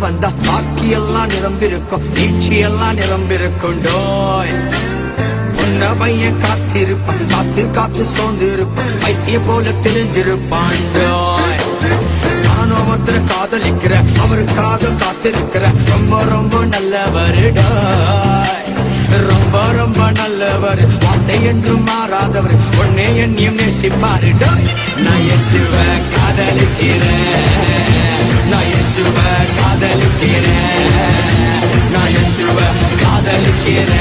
வந்தா பாக்கி எல்லாம் நிரம்பிருக்கும், நீச்சி எல்லாம் நிரம்பிருக்குண்டோய். உன்ன பையன் காத்திருப்பான், காத்து காத்து சோர்ந்து இருப்பான், வைத்திய போல தெரிஞ்சிருப்பாண்டோய். நானும் ஒருத்தரை காதலிக்கிற, அவருக்காக காத்திருக்கிற, ரொம்ப ரொம்ப நல்லவருடாய். ரொம்ப ரொம்ப நல்லவர், வார்த்தை என்றும் மாறாதவர், உன்னே என்னையும் நேசிப்பாருடாய். நான் இயேசுவ காதலிக்கிறேன், நான் இயேசுவ காதலிக்கிறேன், நான் இயேசுவ காதலிக்கிறேன்,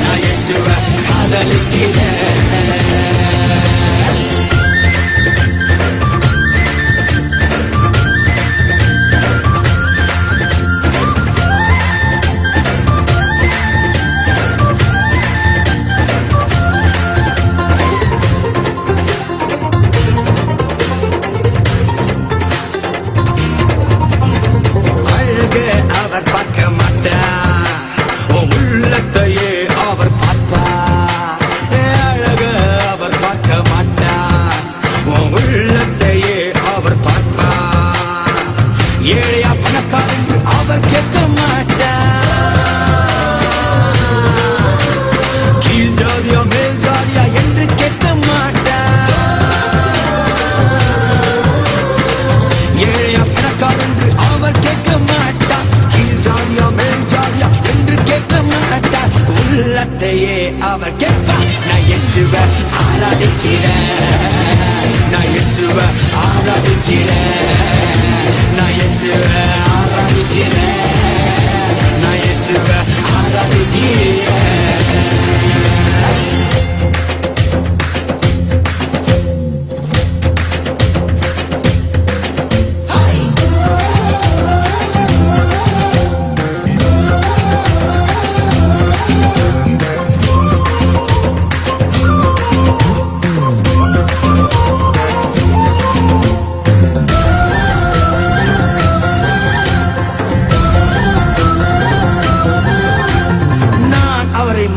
நான் இயேசுவ காதலிக்கிறேன். அவர் பார்க்க மாட்டார், உள்ளத்தையே அவர் பார்ப்பார். அழகு அவர் பார்க்க மாட்டார், உள்ளத்தையே அவர் பார்ப்பார். ஏழையா பணக்காரன் என்று அவர் கேட்க மாட்டார், கீழ் ஜாதியா மேல் ஜாதியா என்று கேட்க மாட்டார். ஏழையா பணக்காரன் என்று அவர் கேட்க மாட்டார், ஜாதியா மேல் ஜாதியா என்று கேட்க மாட்டார். உள்ளத்தையே அவர் கேட்பார். நான் இயேசுவை ஆராதிக்கிறேன், நான் இயேசுவை ஆராதிக்கிறேன், நான் இயேசுவை ஆராதிக்கிறேன், நான் இயேசுவை ஆராதிக்கிறேன்.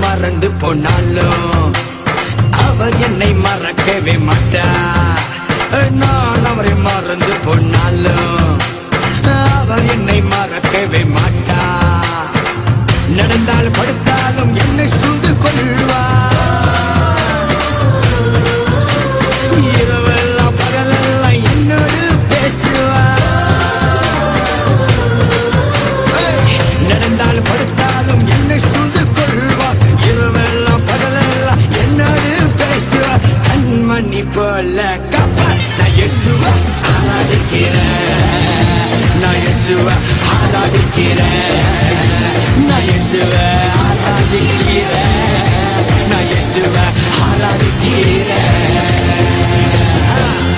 மறந்து போனாலும் அவர் என்னை மறக்கவே மாட்டார். நான் அவரை மறந்து போனாலும் அவர் என்னை மறக்கவே மாட்டார். நடந்தாலும் படுத்தாலும் என்னை சூழ்ந்து கொள்வார். இரவெல்லாம் பகலெல்லாம் என்னோடு பேசுவார். நடந்தாலும் படுத்தாலும் என்னை சூழ்ந்து கொள்வார். இரவெல்லாம் பகலெல்லாம் என்னோடு பேசுவார். கண்மணி போல காப்பார். நான் இயேசுவை ஆராதிக்கிறேன், நான் இயேசுவை ஆராதிக்கிறேன், நான் இயேசுவை ஆராதிக்கிறேன், நான் இயேசுவை ஆராதிக்கிறேன்.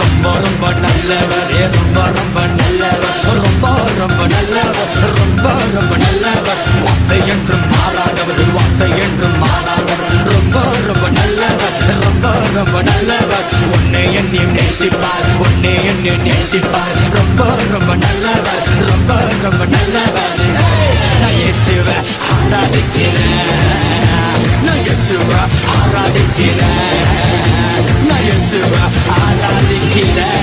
ரொம்ப ரொம்ப நல்லவர், ரொம்ப ரொம்ப நல்லவர், ரொம்ப ரொம்ப நல்லவர், ரொம்ப ரொம்ப நல்லவர். வார்த்தை என்றும் மாறாதவர், வார்த்தை என்றும் மாறாதவர், ரொம்ப ரொம்ப நல்லவர், ரொம்ப ரொம்ப நல்லவர். உன்னை என்னையும் நேசிப்பார், உன்னை என்னையும் நேசிப்பார். ரொம்ப ரொம்ப நல்லவர், ரொம்ப ரொம்ப நல்லவர். நான் இயேசுவை ஆராதிக்கிறேன், நான் இயேசுவை ஆராதிக்கிறேன், நான் இயேசுவை ஆராதிக்கிறேன்.